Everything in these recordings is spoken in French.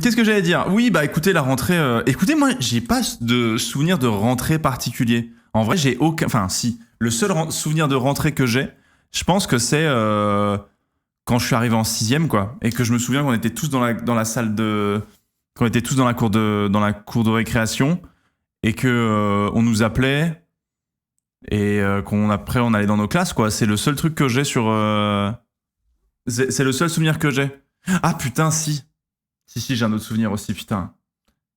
Qu'est-ce que j'allais dire? Oui, bah écoutez, la rentrée... Écoutez, moi, j'ai pas de souvenir de rentrée particulier. En vrai, j'ai aucun... Enfin, si. Le seul souvenir de rentrée que j'ai, je pense que c'est quand je suis arrivé en 6ème, quoi. Et que je me souviens qu'on était tous dans la salle de... Qu'on était tous dans la cour de récréation. Et que on nous appelait. Et après, on allait dans nos classes, quoi. C'est le seul truc que j'ai sur... C'est le seul souvenir que j'ai. Ah, putain, si. Si, j'ai un autre souvenir aussi, putain.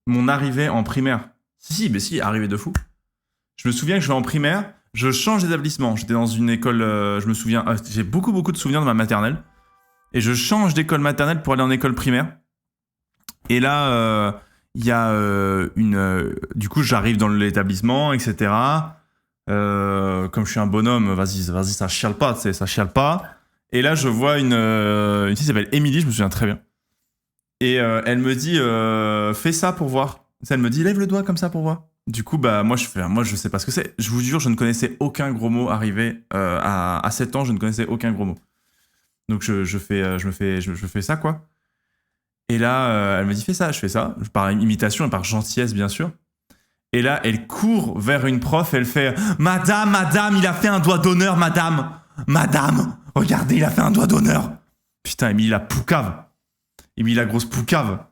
Mon arrivée en primaire. Mais si, arrivée de fou. Je me souviens que je vais en primaire, je change d'établissement. J'étais dans une école, je me souviens, j'ai beaucoup de souvenirs de ma maternelle. Et je change d'école maternelle pour aller en école primaire. Et là, il y a du coup, j'arrive dans l'établissement, etc. Comme je suis un bonhomme, vas-y, ça chiale pas, tu sais, ça chiale pas. Et là, je vois une fille qui s'appelle Émilie, je me souviens très bien. Et elle me dit, fais ça pour voir. Elle me dit, lève le doigt comme ça pour voir. Du coup, bah, moi, je sais pas ce que c'est. Je vous jure, je ne connaissais aucun gros mot arrivé à 7 ans, je ne connaissais aucun gros mot. Donc, je fais ça, quoi. Et là, elle me dit, fais ça, je fais ça. Par imitation et par gentillesse, bien sûr. Et là, elle court vers une prof, elle fait, Madame, il a fait un doigt d'honneur, madame, regardez, il a fait un doigt d'honneur. Putain, Émilie la poucave. Émilie la grosse poucave.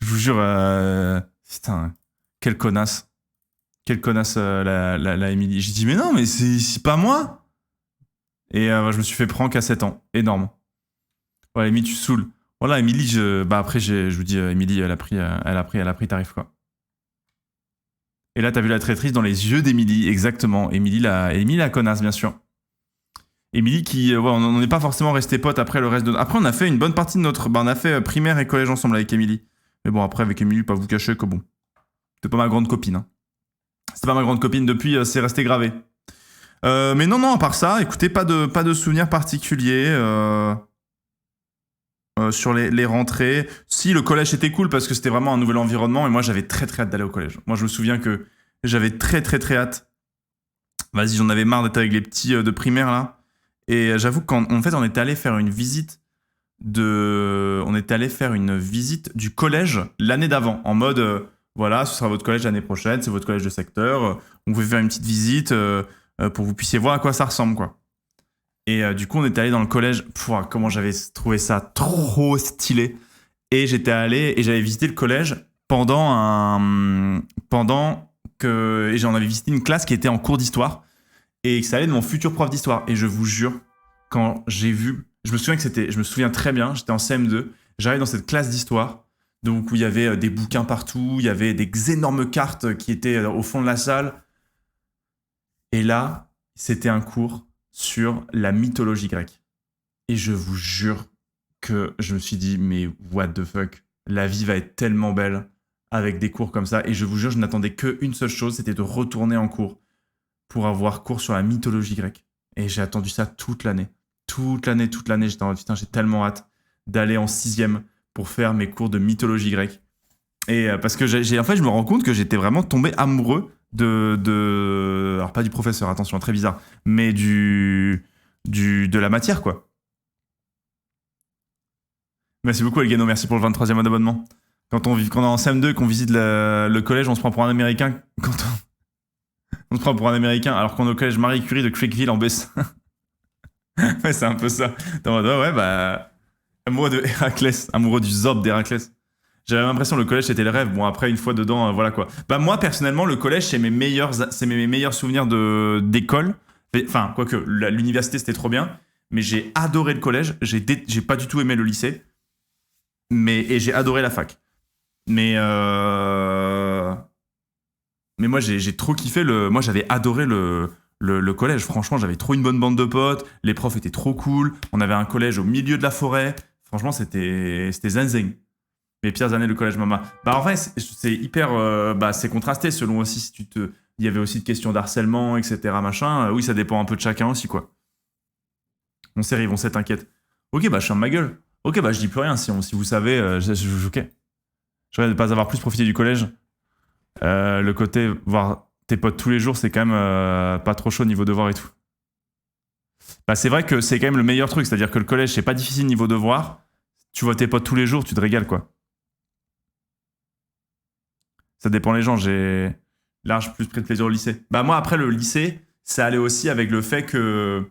Je vous jure, putain, quelle connasse. Quelle connasse, la Émilie. J'ai dit, mais non, mais c'est pas moi. Et je me suis fait prank à 7 ans. Énorme. Ouais, Émilie, tu saoules. Voilà, Émilie, après, je vous dis, Émilie, elle a pris tarif, quoi. Et là, t'as vu la traîtrise dans les yeux d'Émilie, exactement. Émilie la connasse, bien sûr. Émilie qui, on n'est pas forcément resté potes après le reste de... Après, on a fait une bonne partie de notre... on a fait primaire et collège ensemble avec Émilie. Mais bon, après, avec Émilie, pas vous cacher que bon... C'était pas ma grande copine. Hein. C'était pas ma grande copine depuis, c'est resté gravé. Mais non, à part ça, écoutez, pas de souvenirs particuliers sur les rentrées. Si, le collège était cool parce que c'était vraiment un nouvel environnement et moi, j'avais très hâte d'aller au collège. Moi, je me souviens que j'avais très hâte. Vas-y, j'en avais marre d'être avec les petits de primaire, là. Et j'avoue qu'en fait, on était allé faire une visite du collège l'année d'avant, en mode, voilà, ce sera votre collège l'année prochaine, c'est votre collège de secteur, on pouvait faire une petite visite pour que vous puissiez voir à quoi ça ressemble, quoi. Et du coup, on était allé dans le collège, comment j'avais trouvé ça trop stylé. Et j'étais allé, et j'avais visité le collège et j'en avais visité une classe qui était en cours d'histoire. Et ça allait de mon futur prof d'histoire. Et je vous jure, quand j'ai vu... Je me souviens très bien, j'étais en CM2, j'arrive dans cette classe d'histoire, donc où il y avait des bouquins partout, il y avait des énormes cartes qui étaient au fond de la salle. Et là, c'était un cours sur la mythologie grecque. Et je vous jure que je me suis dit, mais what the fuck, la vie va être tellement belle avec des cours comme ça. Et je vous jure, je n'attendais qu'une seule chose, c'était de retourner en cours pour avoir cours sur la mythologie grecque. Et j'ai attendu ça toute l'année. Toute l'année. J'étais en mode, putain, j'ai tellement hâte d'aller en 6ème pour faire mes cours de mythologie grecque. Et parce que en fait, je me rends compte que j'étais vraiment tombé amoureux alors pas du professeur, attention, très bizarre, mais de la matière, quoi. Merci beaucoup, Elgano, merci pour le 23e mois d'abonnement. Quand on est en CM2 et qu'on visite le collège, on se prend pour un Américain. On se prend pour un Américain alors qu'on est au collège Marie Curie de Creekville en Bessin. Ouais, c'est un peu ça. T'es en mode, ouais, bah... Amoureux de Héraclès, amoureux du Zob d'Héraclès. J'avais l'impression que le collège, c'était le rêve. Bon, après, une fois dedans, voilà quoi. Bah, moi, personnellement, le collège, c'est mes meilleurs souvenirs d'école. Enfin, quoique, l'université, c'était trop bien. Mais j'ai adoré le collège. J'ai pas du tout aimé le lycée. Et j'ai adoré la fac. Mais moi, j'ai trop kiffé moi, j'avais adoré le collège. Franchement, j'avais trop une bonne bande de potes. Les profs étaient trop cool. On avait un collège au milieu de la forêt. Franchement, c'était zen. Mes pires années de collège, maman. Bah, en fait, c'est hyper... c'est contrasté selon aussi si il y avait aussi de questions d'harcèlement, etc. Machin. Oui, ça dépend un peu de chacun aussi, quoi. On s'est t'inquiète. Ok, bah, je ferme ma gueule. Ok, bah, je dis plus rien. Si vous savez, ok. Je regrette de ne pas avoir plus profité du collège. Le côté voir tes potes tous les jours, c'est quand même pas trop chaud niveau devoir et tout. Bah, c'est vrai que c'est quand même le meilleur truc. C'est-à-dire que le collège, c'est pas difficile niveau devoir. Tu vois tes potes tous les jours, tu te régales, quoi. Ça dépend les gens. J'ai large plus pris de plaisir au lycée. Bah moi après le lycée, ça allait aussi avec le fait que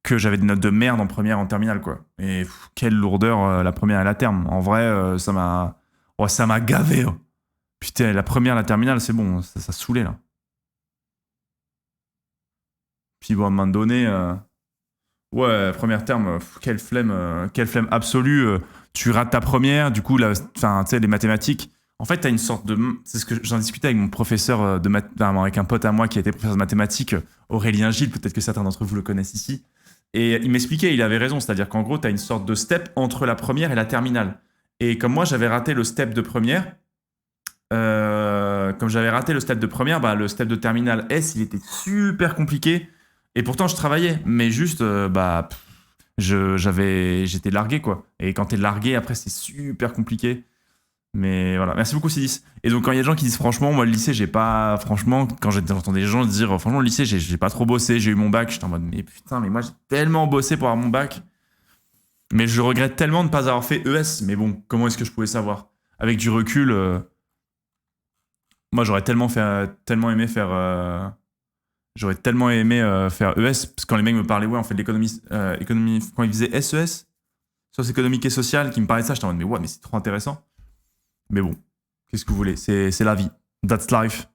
j'avais des notes de merde en première, en terminale quoi. Et quelle lourdeur la première et la terme. En vrai, ça m'a gavé. Oh. Putain, la première, la terminale, c'est bon, ça saoulait là. Puis bon, à un moment donné, ouais, première terme, quelle flemme absolue. Tu rates ta première, du coup, là, enfin, tu sais, les mathématiques. En fait, t'as une sorte de. C'est ce que j'en discutais avec mon professeur avec un pote à moi qui était professeur de mathématiques, Aurélien Gilles, peut-être que certains d'entre vous le connaissent ici. Et il m'expliquait, il avait raison, c'est-à-dire qu'en gros, t'as une sorte de step entre la première et la terminale. Et comme moi, j'avais raté le step de première, comme j'avais raté le step de première, bah, le step de terminale S, il était super compliqué. Et pourtant, je travaillais, mais juste, j'étais largué, quoi. Et quand t'es largué, après, c'est super compliqué. Mais voilà, merci beaucoup, Sidis. Et donc, quand il y a des gens qui disent, franchement, moi, le lycée, j'ai pas. Franchement, quand j'entends des gens dire, franchement, le lycée, j'ai pas trop bossé, j'ai eu mon bac, j'étais en mode, mais putain, mais moi, j'ai tellement bossé pour avoir mon bac. Mais je regrette tellement de ne pas avoir fait ES. Mais bon, comment est-ce que je pouvais savoir? Avec du recul, moi, tellement aimé faire. J'aurais tellement aimé faire ES, parce que quand les mecs me parlaient, ouais, on fait de l'économie, quand ils faisaient SES, sciences économiques et sociales, qui me parlaient de ça, j'étais en mode, mais ouais, mais c'est trop intéressant. Mais bon, qu'est-ce que vous voulez? C'est la vie. That's life.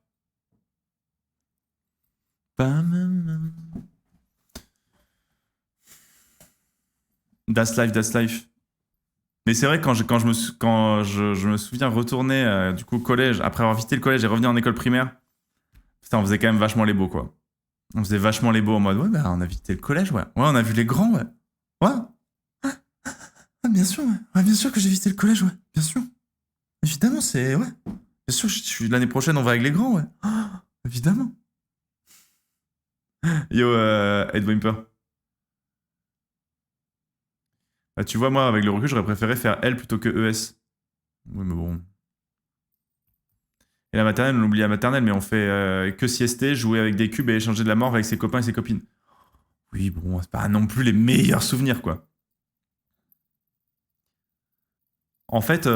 That's life, that's life. Mais c'est vrai, je me souviens retourner du coup au collège, après avoir visité le collège et revenir en école primaire, putain, on faisait quand même vachement les beaux, quoi. On faisait vachement les beaux en mode, ouais, bah, on a visité le collège, ouais. Ouais, on a vu les grands, ouais. Ouais. Ah, bien sûr, ouais. Ouais, bien sûr que j'ai visité le collège, ouais. Bien sûr. Évidemment, c'est. Ouais. Bien sûr, l'année prochaine, on va avec les grands, ouais. Ah, évidemment. Yo, Ed Wimper. Ah, tu vois, moi, avec le recul, j'aurais préféré faire L plutôt que ES. Oui, mais bon. Et la maternelle, on oublie la maternelle, mais on fait que siester, jouer avec des cubes et échanger de la mort avec ses copains et ses copines. Oui, bon, c'est pas non plus les meilleurs souvenirs, quoi. En fait,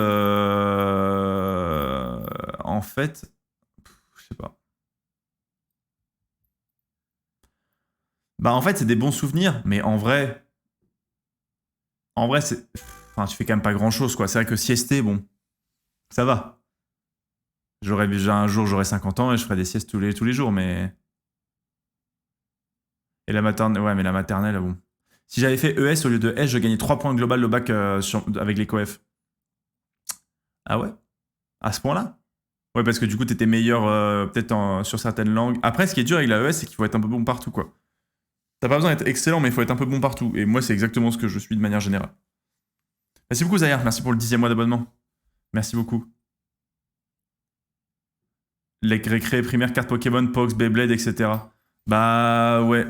en fait, je sais pas. Bah, en fait, c'est des bons souvenirs, mais en vrai, enfin, tu fais quand même pas grand chose, quoi. C'est vrai que siester, bon, ça va. J'aurais déjà un jour, j'aurai 50 ans et je ferai des siestes tous les jours, mais. Et la maternelle, ouais, mais la maternelle, bon. Si j'avais fait ES au lieu de S, je gagnais 3 points global le bac avec les coef. Ah ouais? À ce point-là? Ouais, parce que du coup, t'étais meilleur peut-être sur certaines langues. Après, ce qui est dur avec la ES, c'est qu'il faut être un peu bon partout, quoi. T'as pas besoin d'être excellent, mais il faut être un peu bon partout. Et moi, c'est exactement ce que je suis de manière générale. Merci beaucoup, Zahir. Merci pour le 10e mois d'abonnement. Merci beaucoup. Les récré, primaire, cartes Pokémon, Pox, Beyblade, etc. Bah ouais.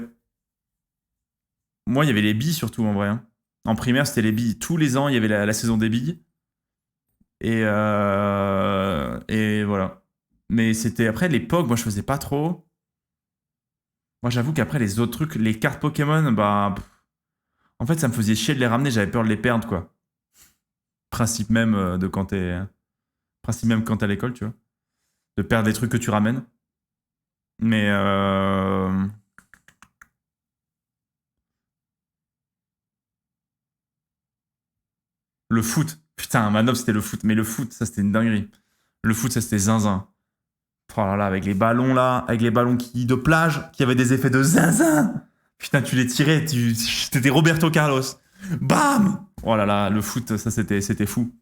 Moi, il y avait les billes surtout, en vrai. Hein. En primaire, c'était les billes. Tous les ans, il y avait la saison des billes. Et voilà. Mais c'était après l'époque, moi, je faisais pas trop. Moi, j'avoue qu'après, les autres trucs, les cartes Pokémon, bah. En fait, ça me faisait chier de les ramener, j'avais peur de les perdre, quoi. Principe même de quand t'es. Principe même quand t'es à l'école, tu vois. De perdre des trucs que tu ramènes. Mais. Le foot. Putain, Manop, c'était le foot. Mais le foot, ça, c'était une dinguerie. Le foot, ça, c'était zinzin. Oh là là, avec les ballons, là. Avec les ballons de plage, qui avaient des effets de zinzin. Putain, tu les tirais, t'étais Roberto Carlos. Bam! Oh là là, le foot, ça, c'était fou.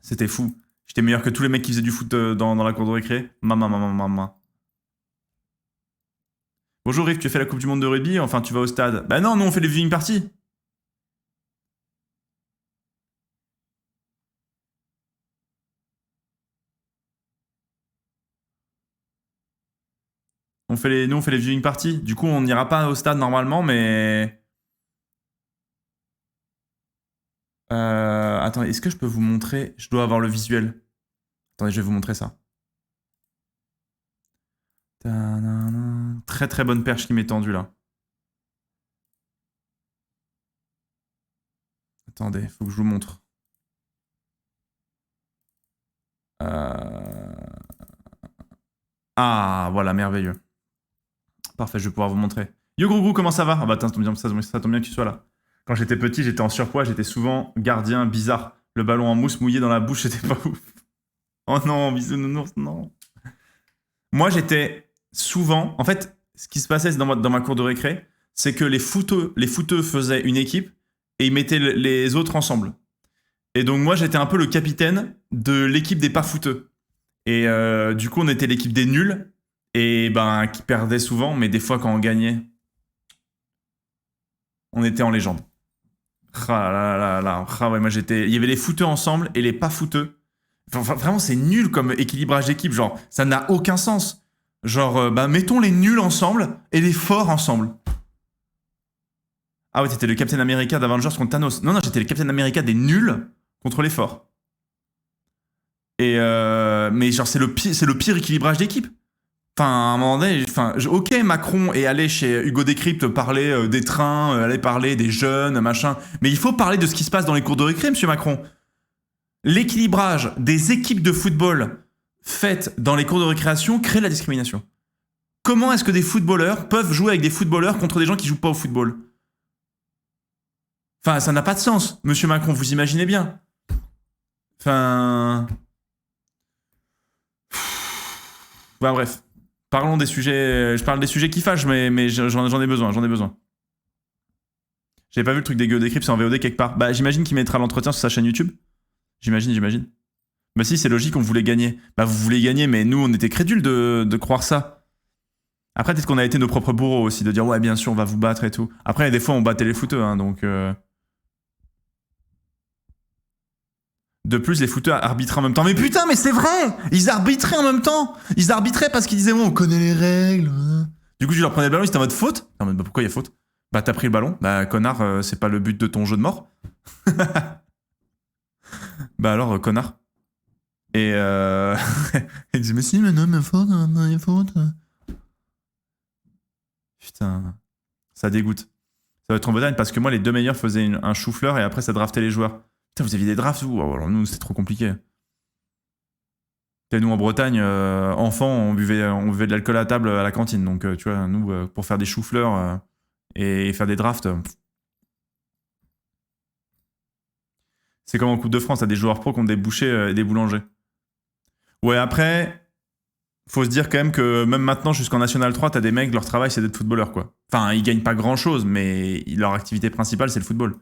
C'était fou. J'étais meilleur que tous les mecs qui faisaient du foot dans la cour de récré. Maman. Bonjour Riff, tu as fait la Coupe du Monde de rugby, enfin tu vas au stade. Bah non, nous on fait les viewing parties. Nous on fait les viewing parties. Du coup, on n'ira pas au stade normalement, mais. Attendez, est-ce que je peux vous montrer? Je dois avoir le visuel. Attendez, je vais vous montrer ça. Ta-na-na. Très très bonne perche qui m'est tendue là. Attendez, faut que je vous montre. Euh, Ah, voilà, merveilleux. Parfait, je vais pouvoir vous montrer. Yo Grougou, comment ça va? Ah bah attends, ça tombe bien que tu sois là. Quand j'étais petit, j'étais en surpoids, j'étais souvent gardien bizarre. Le ballon en mousse mouillé dans la bouche, c'était pas ouf. Oh non, bisounours, non. Moi, j'étais souvent... En fait, ce qui se passait dans ma cour de récré, c'est que les footeux faisaient une équipe et ils mettaient les autres ensemble. Et donc moi, j'étais un peu le capitaine de l'équipe des pas footeux. Et du coup, on était l'équipe des nuls et ben qui perdait souvent, mais des fois quand on gagnait, on était en légende. Ah là là là, ah ouais, moi j'étais. Il y avait les footeux ensemble et les pas footeux. Enfin, vraiment, c'est nul comme équilibrage d'équipe. Genre, ça n'a aucun sens. Genre, bah mettons les nuls ensemble et les forts ensemble. Ah ouais, t'étais le Captain America d'Avengers contre Thanos. Non, non, j'étais le Captain America des nuls contre les forts. Et mais genre, c'est le pire équilibrage d'équipe. Enfin, à un moment donné, ok, Macron est allé chez Hugo Décrypte parler des trains, aller parler des jeunes, machin. Mais il faut parler de ce qui se passe dans les cours de récré, monsieur Macron. L'équilibrage des équipes de football faites dans les cours de récréation crée la discrimination. Comment est-ce que des footballeurs peuvent jouer avec des footballeurs contre des gens qui jouent pas au football? Enfin, ça n'a pas de sens, monsieur Macron, vous imaginez bien. Enfin. Bah, bref. Parlons des sujets. Je parle des sujets qui fâchent, mais j'en ai besoin, j'en ai besoin. J'avais pas vu le truc des Geodécrypts, c'est en VOD quelque part. Bah, j'imagine qu'il mettra l'entretien sur sa chaîne YouTube. J'imagine. Bah, si, c'est logique, on voulait gagner. Bah, vous voulez gagner, mais nous, on était crédules de croire ça. Après, peut-être qu'on a été nos propres bourreaux aussi, de dire, ouais, bien sûr, on va vous battre et tout. Après, des fois, on battait les footeux, hein, donc. De plus, les footeux arbitraient en même temps. Mais putain, mais c'est vrai! Ils arbitraient en même temps! Ils arbitraient parce qu'ils disaient, bon, on connaît les règles. Du coup, je leur prenais le ballon, ils étaient en mode faute. En mode, bah, pourquoi il y a faute? Bah, t'as pris le ballon. Bah, connard, c'est pas le but de ton jeu de mort. Bah, alors, connard. Et ils disaient, mais si, mais non, mais faute, non, il y a faute. Putain, ça dégoûte. Ça va être en Bretagne parce que moi, les deux meilleurs faisaient un chou-fleur et après, ça draftait les joueurs. Putain, vous aviez des drafts ou alors nous, c'est trop compliqué. Et nous, en Bretagne, enfants, on buvait de l'alcool à table à la cantine. Donc, tu vois, nous, pour faire des choux-fleurs et faire des drafts, c'est comme en Coupe de France, t'as des joueurs pros contre des bouchers et des boulangers. Ouais, après, faut se dire quand même que même maintenant, jusqu'en National 3, t'as des mecs, leur travail, c'est d'être footballeur, quoi. Enfin, ils gagnent pas grand-chose, mais leur activité principale, c'est le football.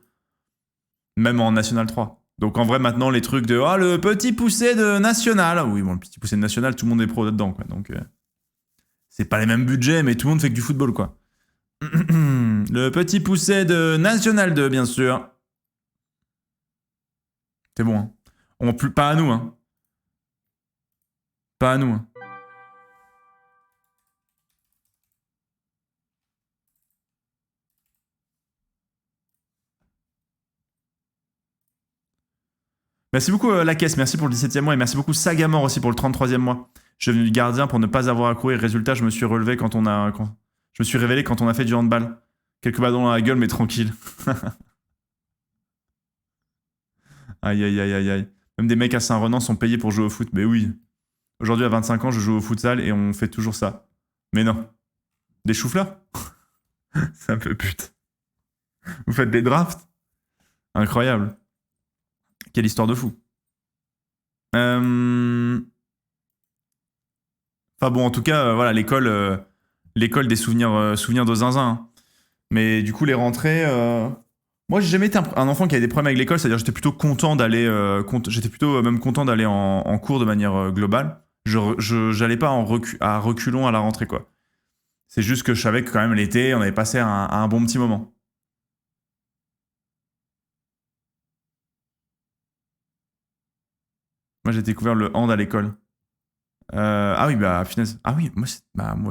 Même en National 3. Donc, en vrai, maintenant, les trucs de « Ah, le petit poussé de National !» Oui, bon, le petit poussé de National, tout le monde est pro là-dedans, quoi. Donc, c'est pas les mêmes budgets, mais tout le monde fait que du football, quoi. Le petit poussé de National 2, bien sûr. C'est bon, hein. Pas à nous, hein. Pas à nous, hein. Merci beaucoup, la caisse. Merci pour le 17e mois. Et merci beaucoup, Sagamore aussi, pour le 33e mois. Je suis venu du gardien pour ne pas avoir à courir. Résultat, je me suis relevé je me suis révélé quand on a fait du handball. Quelques ballons dans la gueule, mais tranquille. Aïe, aïe, aïe, aïe, aïe. Même des mecs à Saint-Renan sont payés pour jouer au foot. Mais oui. Aujourd'hui, à 25 ans, je joue au futsal et on fait toujours ça. Mais non. Des choux-fleurs? C'est un peu pute. Vous faites des drafts? Incroyable. Quelle histoire de fou. Enfin bon, en tout cas, voilà, l'école des souvenirs de zinzin, hein. Mais du coup, les rentrées. Moi, j'ai jamais été un enfant qui avait des problèmes avec l'école, c'est-à-dire j'étais plutôt content d'aller. J'étais plutôt même content d'aller en cours de manière globale. J'allais pas à reculons à la rentrée, quoi. C'est juste que je savais que quand même l'été, on avait passé un bon petit moment. Moi, j'ai découvert le hand à l'école. Ah oui, bah, finesse. Ah oui, moi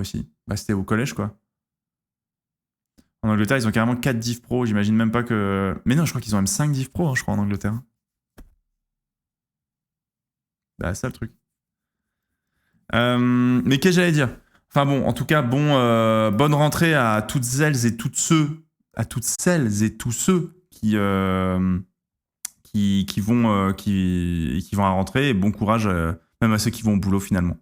aussi. Bah, c'était au collège, quoi. En Angleterre, ils ont carrément 4 div pro. J'imagine même pas que. Mais non, je crois qu'ils ont même 5 div pro, hein, je crois, en Angleterre. Bah, ça le truc. Mais qu'est-ce que j'allais dire? Enfin bon, en tout cas, bonne rentrée à toutes celles et tous ceux qui vont à la rentrée. Et bon courage, même à ceux qui vont au boulot finalement.